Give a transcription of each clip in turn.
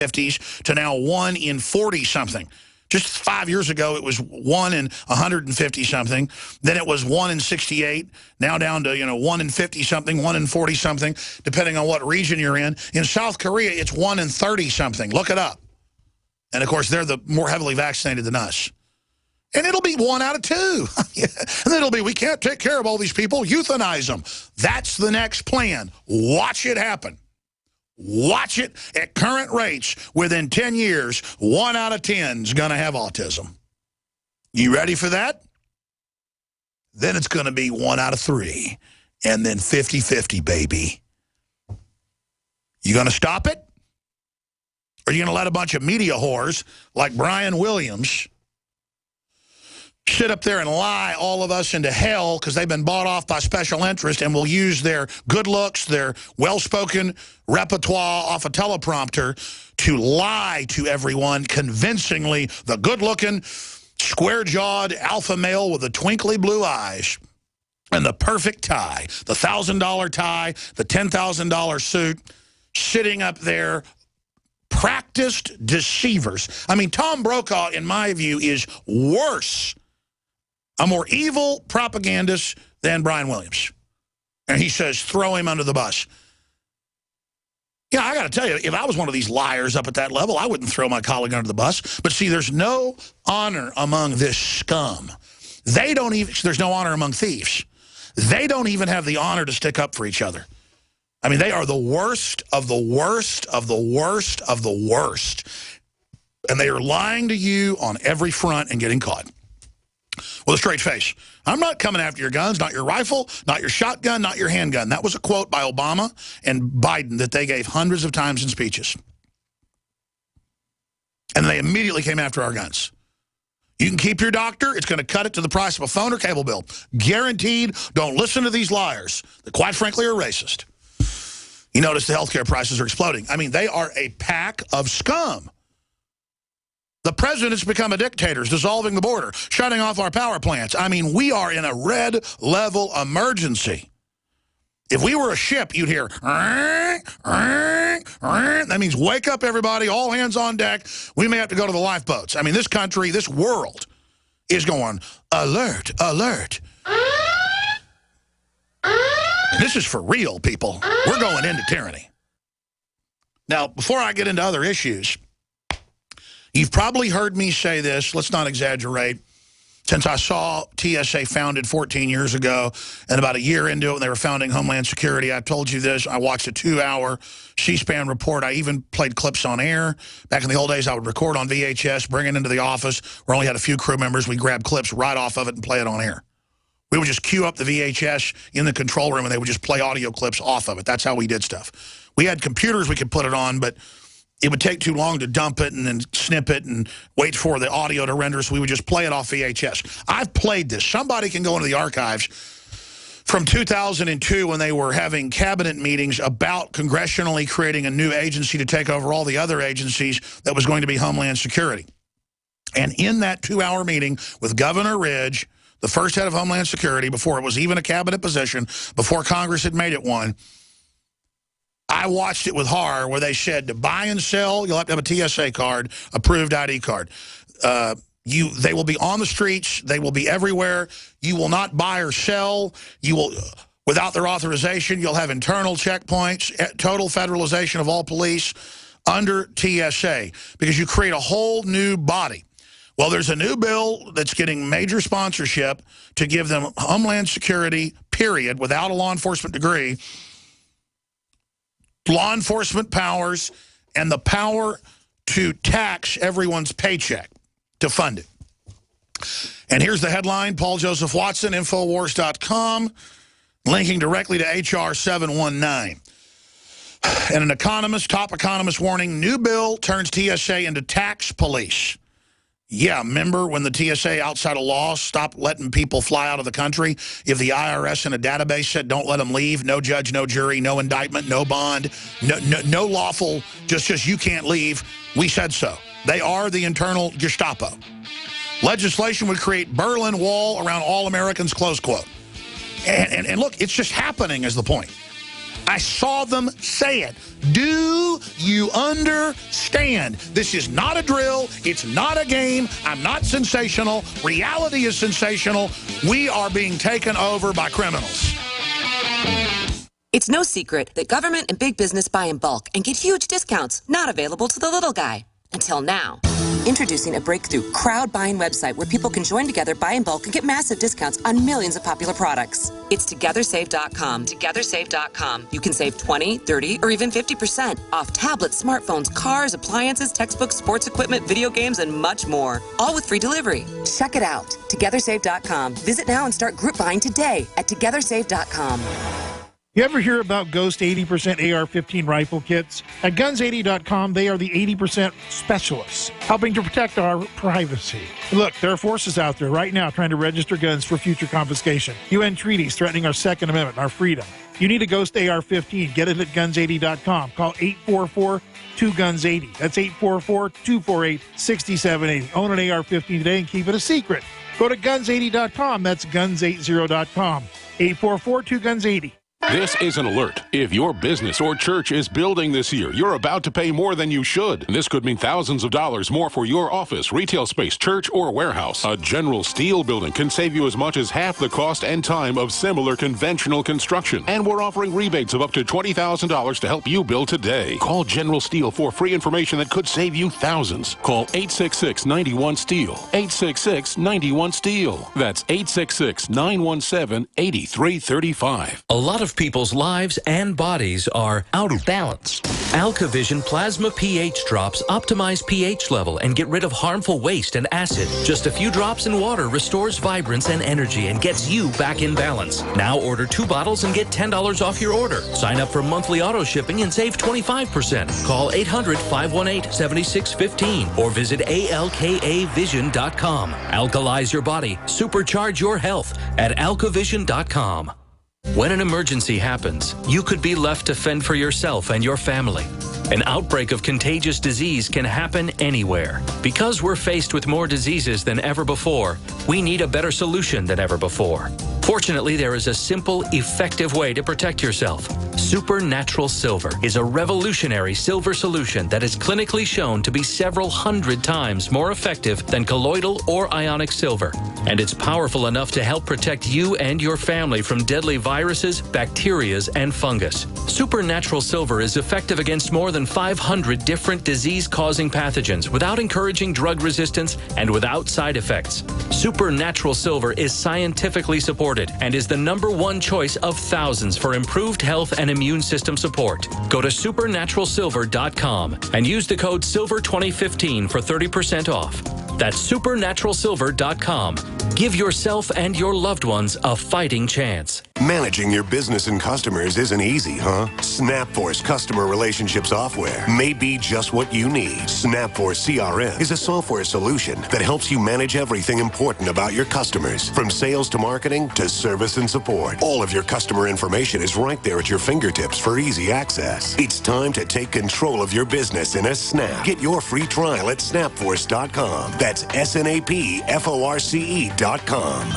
50s to now 1 in 40-something. Just 5 years ago, it was 1 in 150-something. Then it was 1 in 68. Now down to, 1 in 50-something, 1 in 40-something, depending on what region you're in. In South Korea, it's 1 in 30-something. Look it up. And, of course, they're the more heavily vaccinated than us. And it'll be 1 out of 2. And then it'll be, we can't take care of all these people, euthanize them. That's the next plan. Watch it happen. Watch it at current rates. Within 10 years, 1 out of 10 is going to have autism. You ready for that? Then it's going to be 1 out of 3. And then 50-50, baby. You going to stop it? Or are you going to let a bunch of media whores like Brian Williams sit up there and lie all of us into hell because they've been bought off by special interest and will use their good looks, their well-spoken repertoire off a teleprompter to lie to everyone convincingly, the good-looking, square-jawed alpha male with the twinkly blue eyes and the perfect tie, the $1,000 tie, the $10,000 suit, sitting up there, practiced deceivers. I mean, Tom Brokaw, in my view, is worse, a more evil propagandist than Brian Williams. And he says, throw him under the bus. Yeah, I got to tell you, if I was one of these liars up at that level, I wouldn't throw my colleague under the bus. But see, there's no honor among this scum. They don't even, there's no honor among thieves. They don't even have the honor to stick up for each other. I mean, they are the worst of the worst of the worst of the worst. And they are lying to you on every front and getting caught. With a straight face. I'm not coming after your guns, not your rifle, not your shotgun, not your handgun. That was a quote by Obama and Biden that they gave hundreds of times in speeches. And they immediately came after our guns. You can keep your doctor. It's going to cut it to the price of a phone or cable bill. Guaranteed. Don't listen to these liars that, quite frankly, are racist. You notice the healthcare prices are exploding. I mean, they are a pack of scum. The president's become a dictator, dissolving the border, shutting off our power plants. I mean, we are in a red level emergency. If we were a ship, you'd hear, that means wake up everybody, all hands on deck. We may have to go to the lifeboats. I mean, this country, this world is going, alert, alert. This is for real, people. We're going into tyranny. Now, before I get into other issues, you've probably heard me say this, let's not exaggerate, since I saw TSA founded 14 years ago, and about a year into it when they were founding Homeland Security, I told you this, I watched a 2-hour C-SPAN report. I even played clips on air. Back in the old days, I would record on VHS, bring it into the office. We only had a few crew members. We'd grab clips right off of it and play it on air. We would just queue up the VHS in the control room, and they would just play audio clips off of it. That's how we did stuff. We had computers we could put it on, but it would take too long to dump it and then snip it and wait for the audio to render, so we would just play it off VHS. I've played this. Somebody can go into the archives from 2002 when they were having cabinet meetings about congressionally creating a new agency to take over all the other agencies that was going to be Homeland Security. And in that 2-hour meeting with Governor Ridge, the first head of Homeland Security, before it was even a cabinet position, before Congress had made it one, I watched it with horror where they said to buy and sell, you'll have to have a TSA card, approved ID card. They will be on the streets. They will be everywhere. You will not buy or sell. You will, without their authorization, you'll have internal checkpoints, total federalization of all police under TSA because you create a whole new body. Well, there's a new bill that's getting major sponsorship to give them Homeland Security, period, without a law enforcement degree, law enforcement powers, and the power to tax everyone's paycheck to fund it. And here's the headline, Paul Joseph Watson, Infowars.com, linking directly to H.R. 719. And an economist, top economist warning, new bill turns TSA into tax police. Yeah, remember when the TSA outside of law stopped letting people fly out of the country? If the IRS in a database said don't let them leave, no judge, no jury, no indictment, no bond, no lawful, just you can't leave, we said so. They are the internal Gestapo. Legislation would create Berlin Wall around all Americans, close quote. And look, it's just happening is the point. I saw them say it. Do you understand? This is not a drill. It's not a game. I'm not sensational. Reality is sensational. We are being taken over by criminals. It's no secret that government and big business buy in bulk and get huge discounts not available to the little guy. Until now. Introducing a breakthrough crowd buying website where people can join together, buy in bulk, and get massive discounts on millions of popular products. It's TogetherSave.com. TogetherSave.com. You can save 20, 30, or even 50% off tablets, smartphones, cars, appliances, textbooks, sports equipment, video games, and much more. All with free delivery. Check it out. TogetherSave.com. Visit now and start group buying today at TogetherSave.com. You ever hear about Ghost 80% AR-15 rifle kits? At Guns80.com, they are the 80% specialists, helping to protect our privacy. Look, there are forces out there right now trying to register guns for future confiscation. UN treaties threatening our Second Amendment and our freedom. You need a Ghost AR-15. Get it at Guns80.com. Call 844-2GUNS80. That's 844-248-6780. Own an AR-15 today and keep it a secret. Go to Guns80.com. That's Guns80.com. 844-2GUNS80. This is an alert. If your business or church is building this year, you're about to pay more than you should. This could mean thousands of dollars more for your office, retail space, church, or warehouse. A General Steel building can save you as much as half the cost and time of similar conventional construction. And we're offering rebates of up to $20,000 to help you build today. Call General Steel for free information that could save you thousands. Call 866-91-STEEL. 866-91-STEEL. That's 866-917-8335. A lot of people's lives and bodies are out of balance. AlkaVision Plasma pH drops optimize pH level and get rid of harmful waste and acid. Just a few drops in water restores vibrance and energy and gets you back in balance. Now order 2 bottles and get $10 off your order. Sign up for monthly auto shipping and save 25%. Call 800-518-7615 or visit alkavision.com. Alkalize your body. Supercharge your health at alkavision.com. When an emergency happens, you could be left to fend for yourself and your family. An outbreak of contagious disease can happen anywhere. Because we're faced with more diseases than ever before, we need a better solution than ever before. Fortunately, there is a simple, effective way to protect yourself. Supernatural Silver is a revolutionary silver solution that is clinically shown to be several hundred times more effective than colloidal or ionic silver. And it's powerful enough to help protect you and your family from deadly viruses, bacteria, and fungus. Supernatural Silver is effective against more than 500 different disease-causing pathogens without encouraging drug resistance and without side effects. Supernatural Silver is scientifically supported and is the #1 choice of thousands for improved health and immune system support. Go to supernaturalsilver.com and use the code SILVER2015 for 30% off. That's supernaturalsilver.com. Give yourself and your loved ones a fighting chance. Managing your business and customers isn't easy, huh? SnapForce customer relationship software may be just what you need. SnapForce CRM is a software solution that helps you manage everything important about your customers, from sales to marketing to service and support. All of your customer information is right there at your fingertips for easy access. It's time to take control of your business in a snap. Get your free trial at snapforce.com. That's SNAPFORCE.com.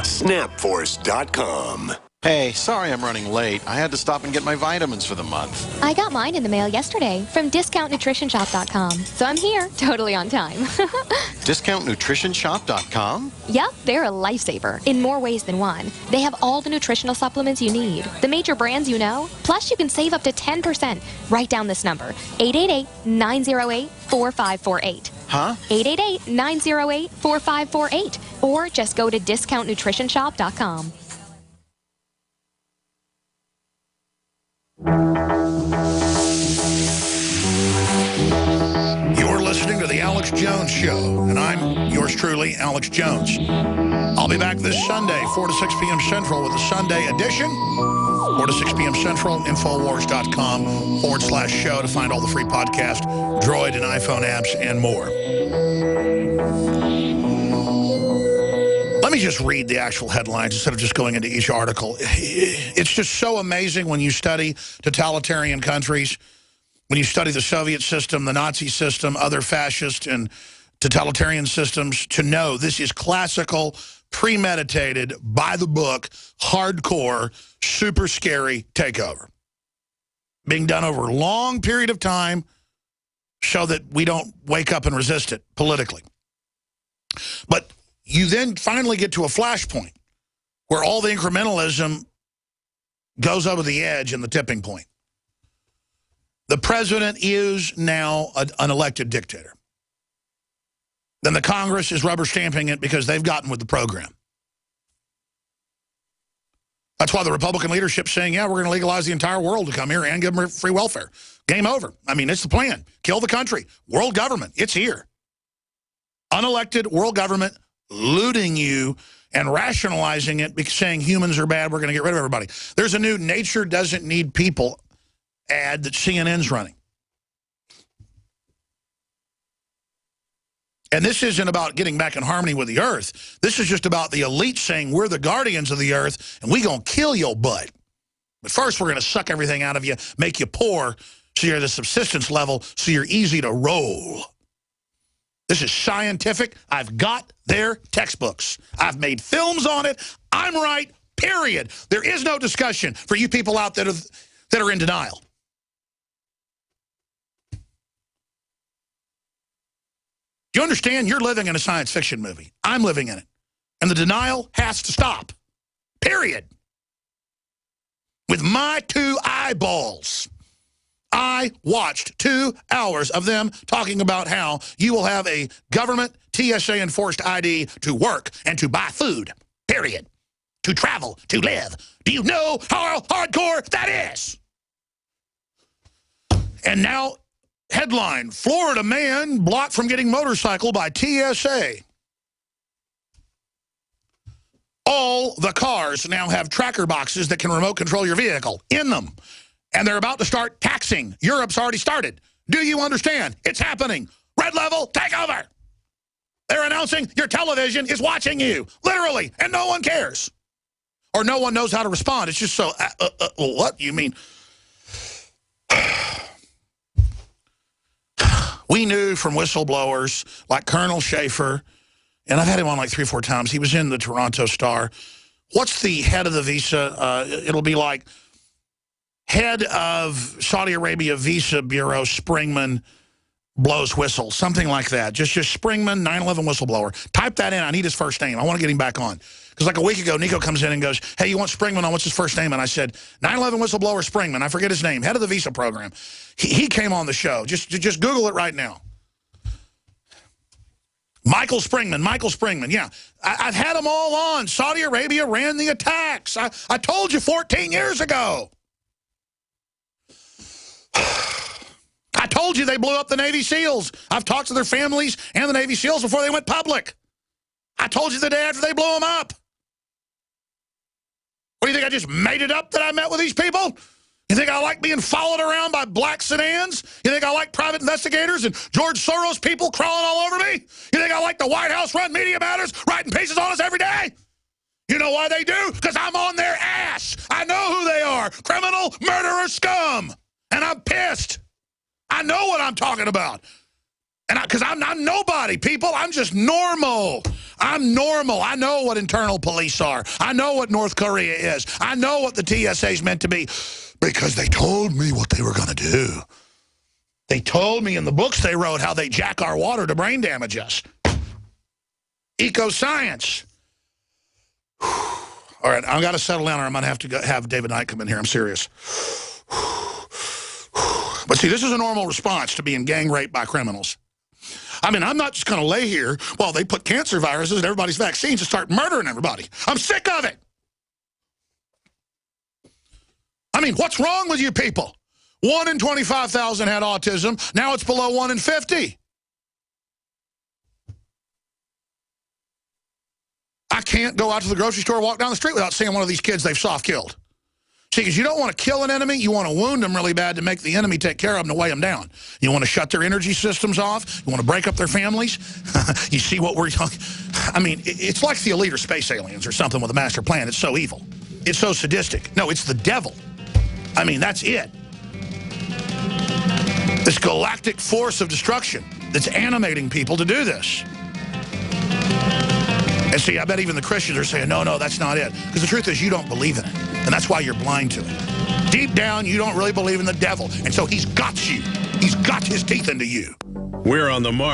Snapforce.com. Hey, sorry I'm running late. I had to stop and get my vitamins for the month. I got mine in the mail yesterday from DiscountNutritionShop.com, so I'm here, totally on time. DiscountNutritionShop.com? Yep, they're a lifesaver in more ways than one. They have all the nutritional supplements you need, the major brands you know, plus you can save up to 10%. Write down this number, 888-908-4548. Huh? 888-908-4548. Or just go to DiscountNutritionShop.com. You're listening to The Alex Jones Show, and I'm yours truly, Alex Jones. I'll be back this Sunday, 4 to 6 p.m. Central with a Sunday edition. 4 to 6 p.m. Central, Infowars.com/show to find all the free podcast, Droid and iPhone apps, and more. Let me just read the actual headlines instead of just going into each article. It's just so amazing when you study totalitarian countries, when you study the Soviet system, the Nazi system, other fascist and totalitarian systems, to know this is classical, premeditated, by the book, hardcore, super scary takeover. being done over a long period of time so that we don't wake up and resist it politically. But you then finally get to a flashpoint where all the incrementalism goes over the edge and the tipping point. The president is now an elected dictator. Then the Congress is rubber stamping it because they've gotten with the program. That's why the Republican leadership's saying, yeah, we're going to legalize the entire world to come here and give them free welfare. Game over. I mean, it's the plan. Kill the country. World government. It's here. Unelected world government looting you and rationalizing it because saying humans are bad, we're going to get rid of everybody. There's a new nature doesn't need people ad that CNN's running. And this isn't about getting back in harmony with the earth. This is just about the elite saying we're the guardians of the earth and we're going to kill your butt. But first we're going to suck everything out of you, make you poor so you're at a subsistence level so you're easy to roll. This is scientific. I've got their textbooks. I've made films on it. I'm right, period. There is no discussion for you people out there that are in denial. Do you understand? You're living in a science fiction movie. I'm living in it. And the denial has to stop. Period. With my 2 eyeballs, I watched 2 hours of them talking about how you will have a government TSA-enforced ID to work and to buy food. Period. To travel, to live. Do you know how hardcore that is? And now... headline, Florida man blocked from getting motorcycle by TSA. All the cars now have tracker boxes that can remote control your vehicle in them. And they're about to start taxing. Europe's already started. Do you understand? It's happening. Red level, take over. They're announcing your television is watching you, literally, and no one cares. Or no one knows how to respond. It's just so, what? You mean... We knew from whistleblowers like Colonel Schaefer, and I've had him on like 3 or 4 times. He was in the Toronto Star. What's the head of the visa? It'll be like head of Saudi Arabia Visa Bureau, Springman blows whistle, something like that. Just Springman, 9/11 whistleblower. Type that in. I need his first name. I want to get him back on. Because like a week ago, Nico comes in and goes, hey, you want Springman on? What's his first name? And I said, 9/11 whistleblower Springman. I forget his name. Head of the visa program. He came on the show. Just Google it right now. Michael Springman, yeah. I've had them all on. Saudi Arabia ran the attacks. I told you 14 years ago. I told you they blew up the Navy SEALs. I've talked to their families and the Navy SEALs before they went public. I told you the day after they blew them up. What do you think, I just made it up that I met with these people? You think I like being followed around by black sedans? You think I like private investigators and George Soros people crawling all over me? You think I like the White House run Media Matters writing pieces on us every day? You know why they do? Because I'm on their ass. I know who they are. Criminal, murderer, scum. And I'm pissed. I know what I'm talking about. And because I'm not nobody, people. I'm just normal. I'm normal. I know what internal police are. I know what North Korea is. I know what the TSA is meant to be because they told me what they were going to do. They told me in the books they wrote how they jack our water to brain damage us. Eco-science. All right, I've got to settle down or I'm going to have to have David Knight come in here. I'm serious. But see, this is a normal response to being gang raped by criminals. I mean, I'm not just going to lay here while they put cancer viruses in everybody's vaccines and start murdering everybody. I'm sick of it. I mean, what's wrong with you people? 1 in 25,000 had autism. Now it's below 1 in 50. I can't go out to the grocery store, walk down the street without seeing one of these kids they've soft killed. See, because you don't want to kill an enemy, you want to wound them really bad to make the enemy take care of them to weigh them down. You want to shut their energy systems off. You want to break up their families. You see what we're talking. I mean, it's like the elite or space aliens or something with a master plan. It's so evil. It's so sadistic. No, it's the devil. I mean, that's it. This galactic force of destruction that's animating people to do this. And see, I bet even the Christians are saying, no, that's not it. Because the truth is, you don't believe in it. And that's why you're blind to it. Deep down, you don't really believe in the devil. And so he's got you. He's got his teeth into you. We're on the mark.